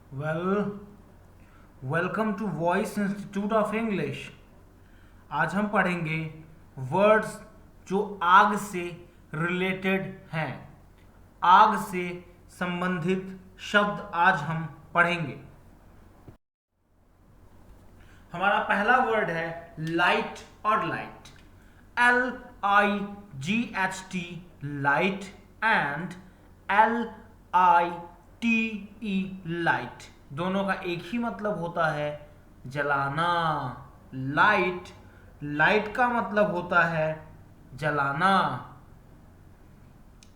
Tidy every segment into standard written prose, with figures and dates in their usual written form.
Well welcome to voice institute of English. आज हम पढ़ेंगे वर्ड्स जो आग से रिलेटेड हैं। आग से संबंधित शब्द आज हम पढ़ेंगे। हमारा पहला वर्ड है लाइट और light. LIGHT light and LITE light, दोनों का एक ही मतलब होता है जलाना। लाइट लाइट का मतलब होता है जलाना।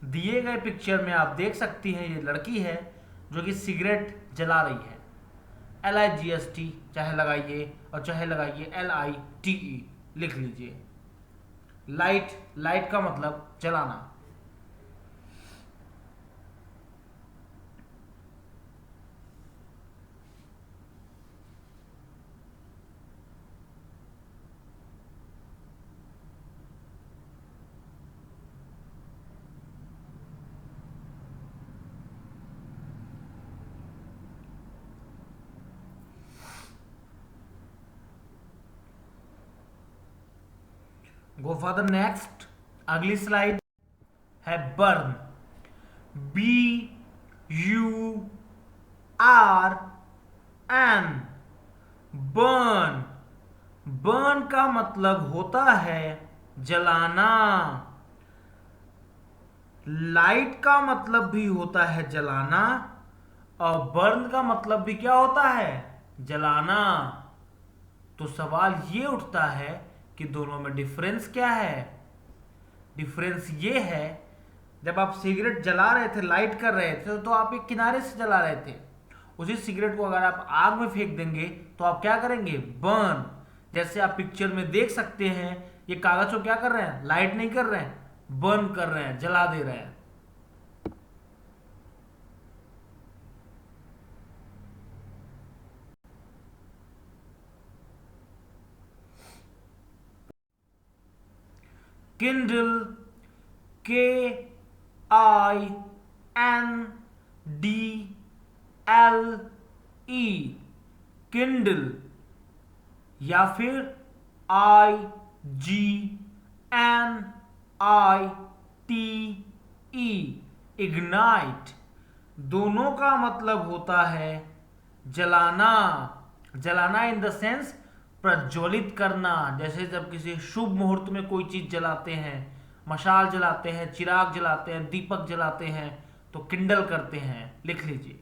दिए गए पिक्चर में आप देख सकती हैं, ये लड़की है जो कि सिगरेट जला रही है। LIGHT चाहे लगाइए और चाहे लगाइए LITE, लिख लीजिए। लाइट लाइट का मतलब जलाना। गो फॉर द नेक्स्ट। अगली स्लाइड है बर्न। BURN, burn. बर्न का मतलब होता है जलाना। लाइट का मतलब भी होता है जलाना और बर्न का मतलब भी क्या होता है, जलाना। तो सवाल ये उठता है कि दोनों में डिफरेंस क्या है। डिफरेंस ये है, जब आप सिगरेट जला रहे थे, लाइट कर रहे थे, तो आप एक किनारे से जला रहे थे। उसी सिगरेट को अगर आप आग में फेंक देंगे तो आप क्या करेंगे, बर्न। जैसे आप पिक्चर में देख सकते हैं, ये कागज को क्या कर रहे हैं, लाइट नहीं कर रहे हैं, बर्न कर रहे हैं, जला दे रहे हैं। किंडल, KINDLE, किंडल, या फिर IGNITE, इग्नाइट। दोनों का मतलब होता है जलाना। जलाना इन द सेंस प्रज्वलित करना। जैसे जब किसी शुभ मुहूर्त में कोई चीज जलाते हैं, मशाल जलाते हैं, चिराग जलाते हैं, दीपक जलाते हैं, तो किंडल करते हैं, लिख लीजिए।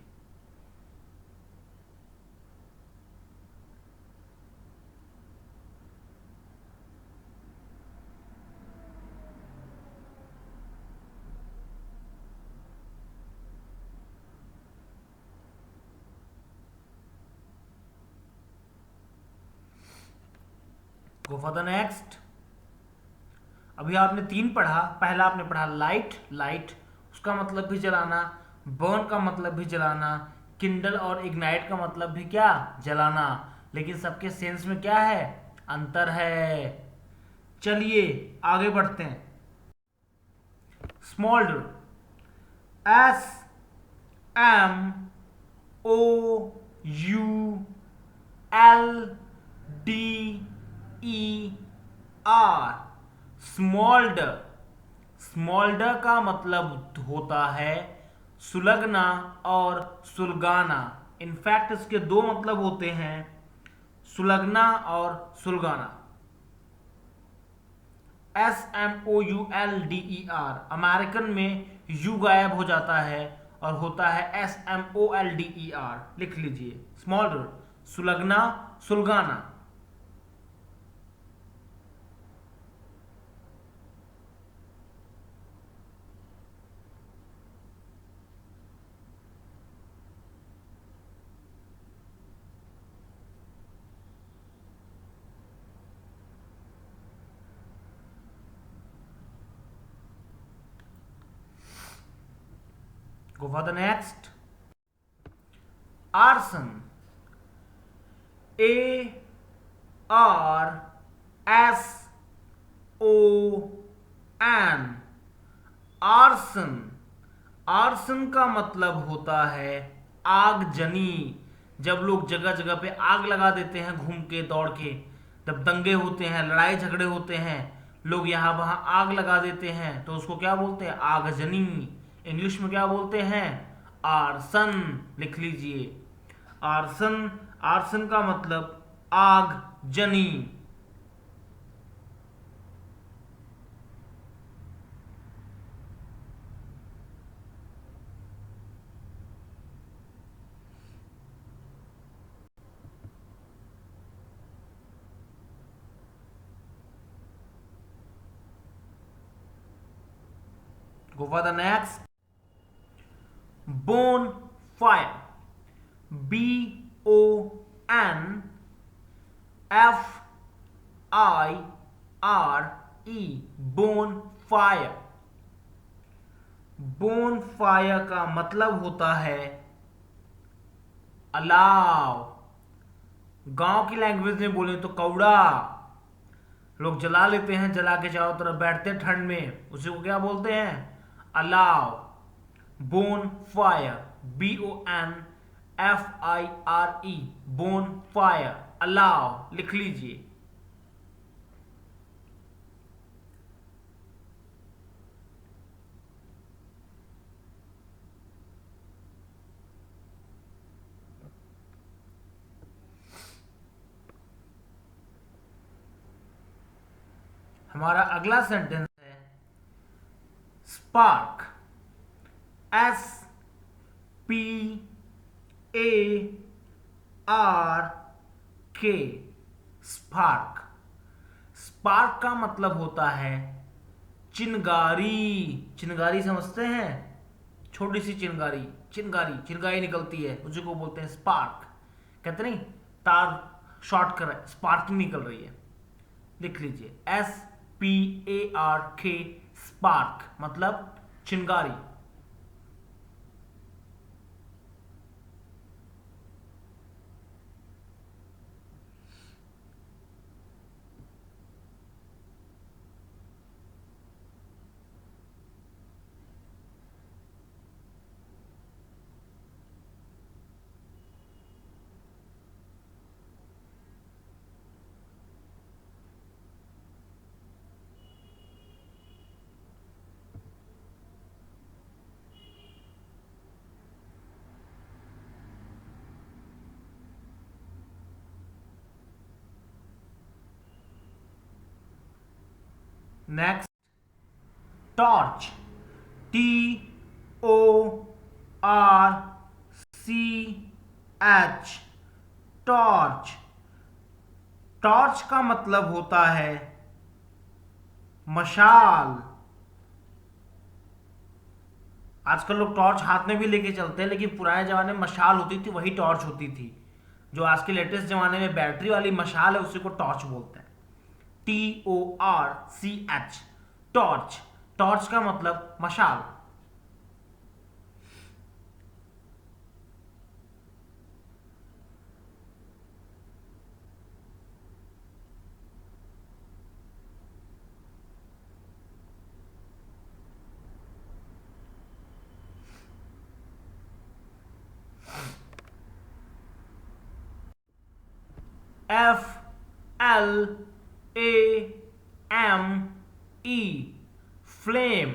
गो फॉर द नेक्स्ट। अभी आपने तीन पढ़ा। पहला आपने पढ़ा लाइट, लाइट उसका मतलब भी जलाना, बर्न का मतलब भी जलाना, किंडल और इग्नाइट का मतलब भी क्या, जलाना। लेकिन सबके सेंस में क्या है, अंतर है। चलिए आगे बढ़ते हैं। स्मॉल्डर, SMOULDER, स्मॉल्डर। स्मॉल्डर का मतलब होता है सुलगना और सुलगाना। इनफैक्ट इसके दो मतलब होते हैं, सुलगना और सुलगाना। SMOULDER, अमेरिकन में यू गायब हो जाता है और होता है SMOLDER, लिख लीजिए। स्मॉल्डर, Sulagna, सुलगाना। Go for the next. Arson, ARSON, arson. Arson का मतलब होता है आगजनी, जब लोग जगह जगह पे आग लगा देते हैं घूम के दौड़ के, जब दंगे होते हैं, लड़ाई झगड़े होते हैं, लोग यहाँ वहाँ आग लगा देते हैं, तो उसको क्या बोलते हैं? आगजनी। इंग्लिश में क्या बोलते हैं? आर्सन। लिख लीजिए, आर्सन। आर्सन का मतलब आगजनी। Go for the next. Bonfire. Bonfire. Bonfire. Bonfire का मतलब होता है अलाव। गांव की लैंग्वेज में बोले तो कौड़ा। लोग जला लेते हैं, जला के चारों तरफ बैठते हैं ठंड में, उसी को क्या बोलते हैं? अलाव। Bone fire, BONFIRE, bone fire, अलाव। लिख लीजिए। हमारा अगला सेंटेंस है स्पार्क। SPARK। स्पार्क। स्पार्क का मतलब होता है चिंगारी। चिंगारी समझते हैं? छोटी सी चिंगारी, चिंगारी चिंगारी निकलती है, उसी को बोलते हैं स्पार्क। कहते नहीं तार शॉर्ट कर रहा है, स्पार्किंग निकल रही है। लिख लीजिए SPARK, स्पार्क मतलब चिंगारी। Next, torch. TORCH, torch. Torch का मतलब होता है मशाल। आजकल लोग टॉर्च हाथ में भी लेके चलते हैं, लेकिन पुराने जमाने में मशाल होती थी, वही टॉर्च होती थी। जो आज के लेटेस्ट जमाने में बैटरी वाली मशाल है, उसी को टॉर्च बोलते हैं। TORCH, torch. टॉर्च का मतलब मशाल। FLAME, flame.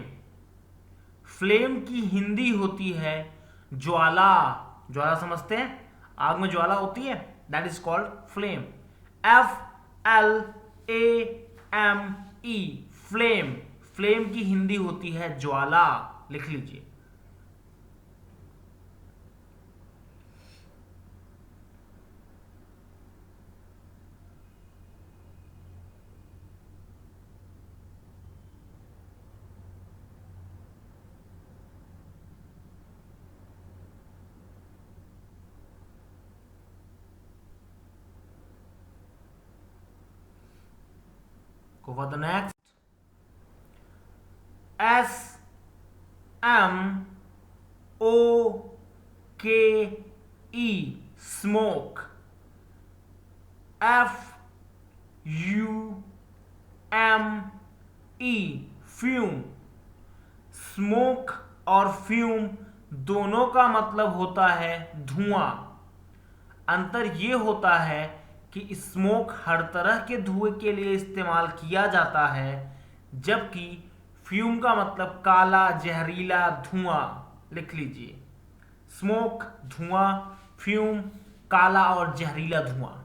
फ्लेम की हिंदी होती है ज्वाला। ज्वाला समझते हैं? आग में ज्वाला होती है, that is called flame. FLAME, flame. Flame की हिंदी होती है ज्वाला। लिख लीजिए। Go for the next. SMOKE, smoke. FUME, fume। Smoke और फ्यूम दोनों का मतलब होता है धुआं। अंतर ये होता है कि स्मोक हर तरह के धुएं के लिए इस्तेमाल किया जाता है, जबकि फ्यूम का मतलब काला जहरीला धुआं। लिख लीजिए, स्मोक धुआं, फ्यूम काला और जहरीला धुआं।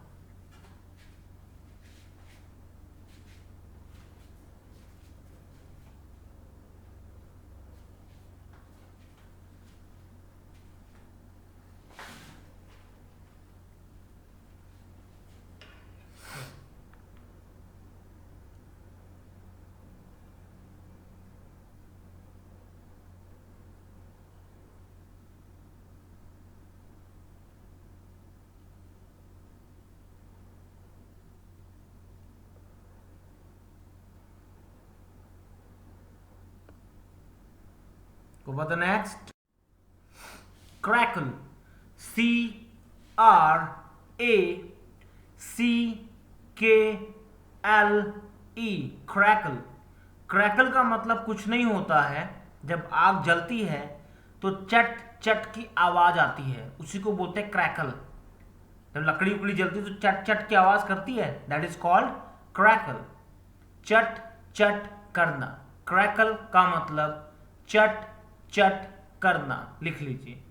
Go for the next. Crackle. C-R-A-C-K-L-E. Crackle. Crackle का मतलब कुछ नहीं होता है, जब आग जलती है तो चट चट की आवाज आती है, उसी को बोलते हैं क्रैकल। जब लकड़ी उकड़ी जलती है तो चट चट की आवाज करती है, दैट इज कॉल्ड क्रैकल। चट चट करना, क्रैकल का मतलब चट चट करना। लिख लीजिए।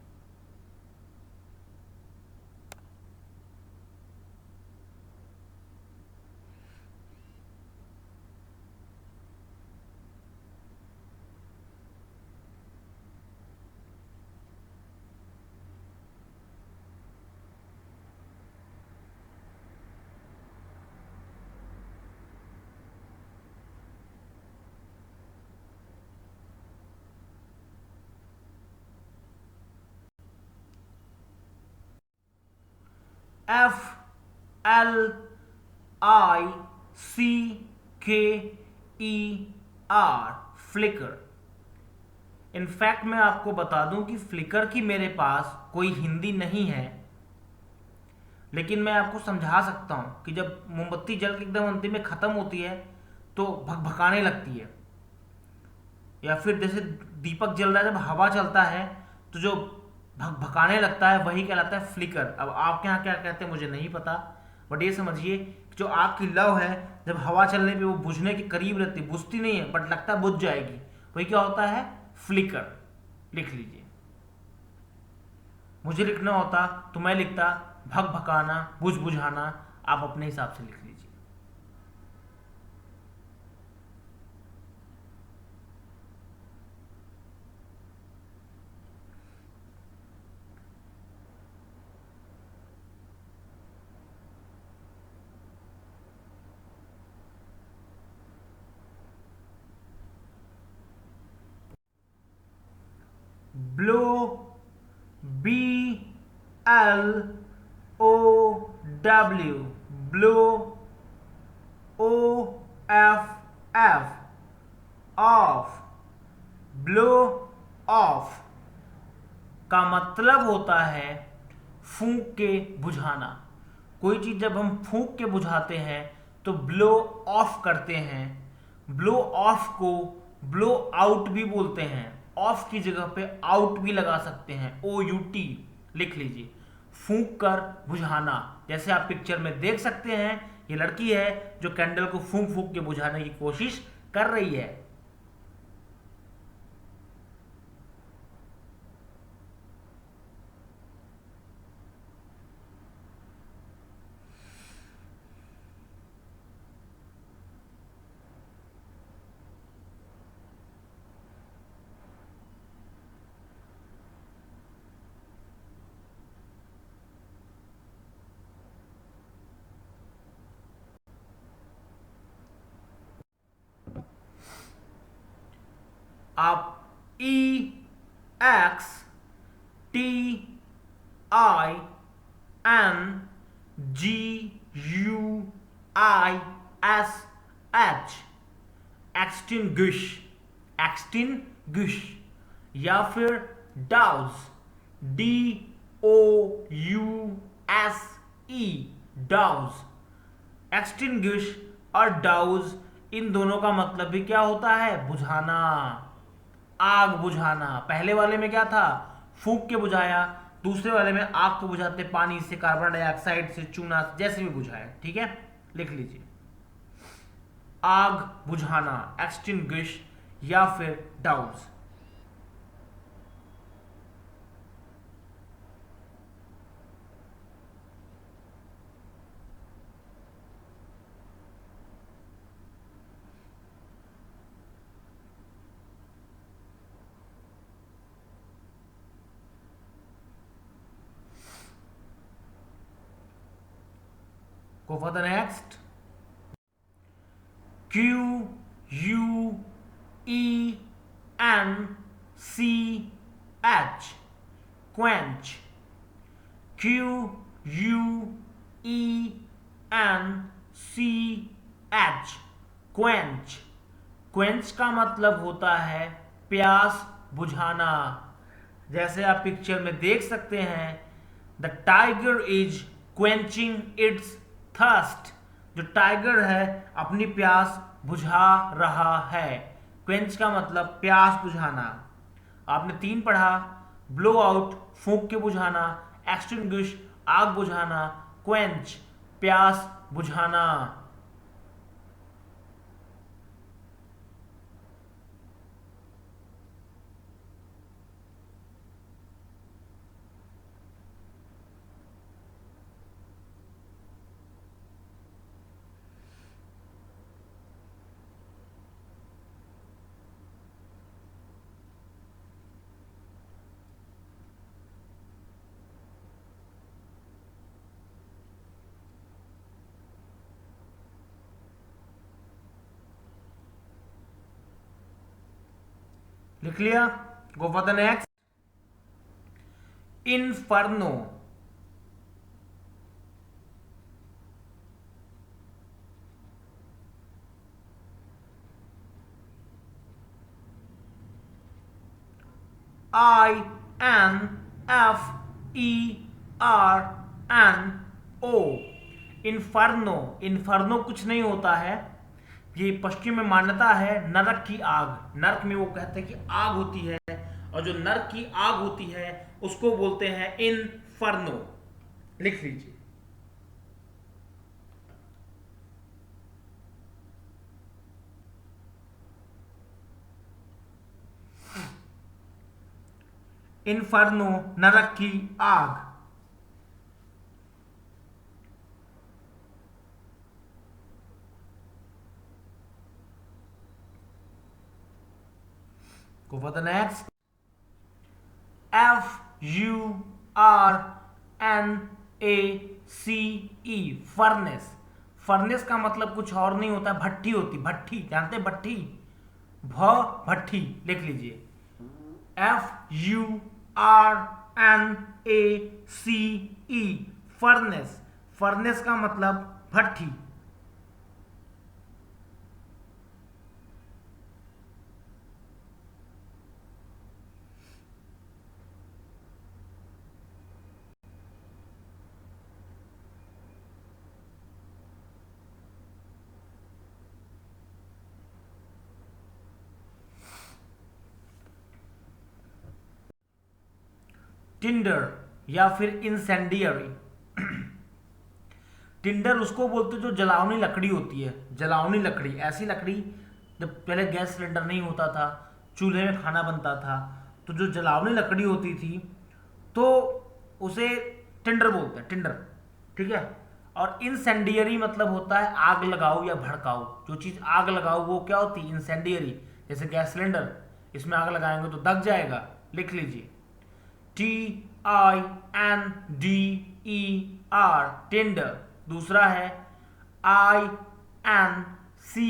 Flicker, flicker. इनफैक्ट मैं आपको बता दूं कि फ्लिकर की मेरे पास कोई हिंदी नहीं है, लेकिन मैं आपको समझा सकता हूं कि जब मोमबत्ती जल के एकदम अंतिम में खत्म होती है तो भकभकाने लगती है, या फिर जैसे दीपक जल रहा है, जब हवा चलता है तो जो भकभकाने लगता है वही कहलाता है फ्लिकर। अब आपके यहाँ क्या कहते हैं मुझे नहीं पता, बट ये समझिए कि जो आग की लौ है जब हवा चलने पे वो बुझने के करीब रहती है, बुझती नहीं है बट लगता है बुझ जाएगी, वही क्या होता है, फ्लिकर। लिख लीजिए। मुझे लिखना होता तो मैं लिखता भकभकाना, बुझ बुझाना, आप अपने हिसाब से लिख लीजिए। Blow, BLOW, blow, OFF, of, blow of का मतलब होता है फूंक के बुझाना। कोई चीज जब हम फूंक के बुझाते हैं तो ब्लो ऑफ करते हैं। ब्लो ऑफ को ब्लो आउट भी बोलते हैं, ऑफ की जगह पे आउट भी लगा सकते हैं, OUT। लिख लीजिए, फूंक कर बुझाना। जैसे आप पिक्चर में देख सकते हैं, ये लड़की है जो कैंडल को फूंक फूंक के बुझाने की कोशिश कर रही है। आप EXTINGUISH, एक्सटिंग्विश, एक्सटिंग्विश, या फिर डाउज, DOUSE, डाउज। एक्सटिंग्विश और डाउज, इन दोनों का मतलब भी क्या होता है, बुझाना, आग बुझाना। पहले वाले में क्या था, फूंक के बुझाया, दूसरे वाले में आग को बुझाते पानी से, कार्बन डाइऑक्साइड से, चूना से, जैसे भी बुझाया। ठीक है, लिख लीजिए। आग बुझाना, एक्सटिंग्विश या फिर डाउस। Go for the next. Q U E N C H, quench. Q U E N C H, quench. Quench का मतलब होता है प्यास बुझाना। जैसे आप पिक्चर में देख सकते हैं, the tiger is quenching its thirst. जो टाइगर है अपनी प्यास बुझा रहा है। क्वेंच का मतलब प्यास बुझाना। आपने 3 पढ़ा, ब्लो आउट फूंक के बुझाना, एक्सटिंग्विश आग बुझाना, क्वेंच प्यास बुझाना। लिख लिया? Go for the next. Inferno, INFERNO। Inferno, inferno कुछ नहीं होता है, ये पश्चिम में मान्यता है नरक की आग। नरक में वो कहते हैं कि आग होती है, और जो नरक की आग होती है उसको बोलते हैं इनफर्नो। लिख लीजिए। इनफर्नो, नरक की आग। Go for the next. FURNACE, furnace. Furnace का मतलब कुछ और नहीं होता, भट्टी होती, भट्टी जानते हैं, भट्टी, भट्टी। लिख लीजिए। FURNACE, furnace. फर्नेस का मतलब भट्टी। टिंडर या फिर इंसेंडियरी। टिंडर उसको बोलते जो जलावनी लकड़ी होती है। जलावनी लकड़ी, ऐसी लकड़ी, जब पहले गैस सिलेंडर नहीं होता था, चूल्हे में खाना बनता था, तो जो जलावनी लकड़ी होती थी तो उसे टिंडर बोलते हैं, टिंडर। ठीक है। और इंसेंडियरी मतलब होता है आग लगाओ या भड़काओ। जो चीज़ आग लगाओ वो क्या होती है? इंसेंडियरी। जैसे गैस सिलेंडर, इसमें आग लगाएंगे तो दग जाएगा। लिख लीजिए। TINDER, tender. दूसरा है INCENDIARY,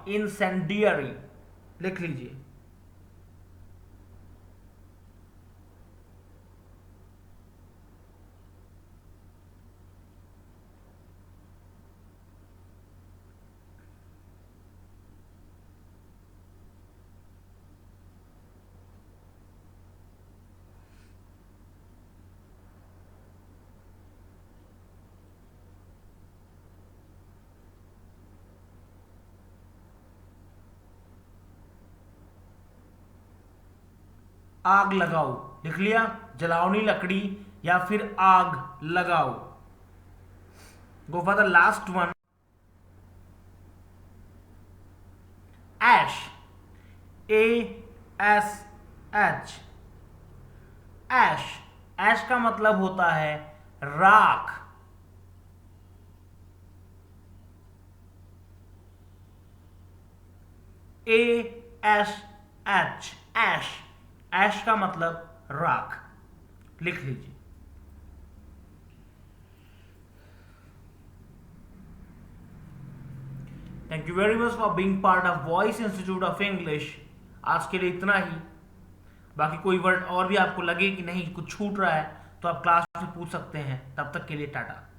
इंसेंडियरी। लिख लीजिए। आग लगाओ, लिख लिया, जलावनी लकड़ी या फिर आग लगाओ। Go for the last one, ash, ASH, ash. Ash का मतलब होता है राख। ASH, ash. ऐश का मतलब राख, लिख लीजिए। Thank you very much for being part of voice institute of English. आज के लिए इतना ही। बाकी कोई वर्ड और भी आपको लगे कि नहीं कुछ छूट रहा है तो आप क्लास में पूछ सकते हैं। तब तक के लिए टाटा।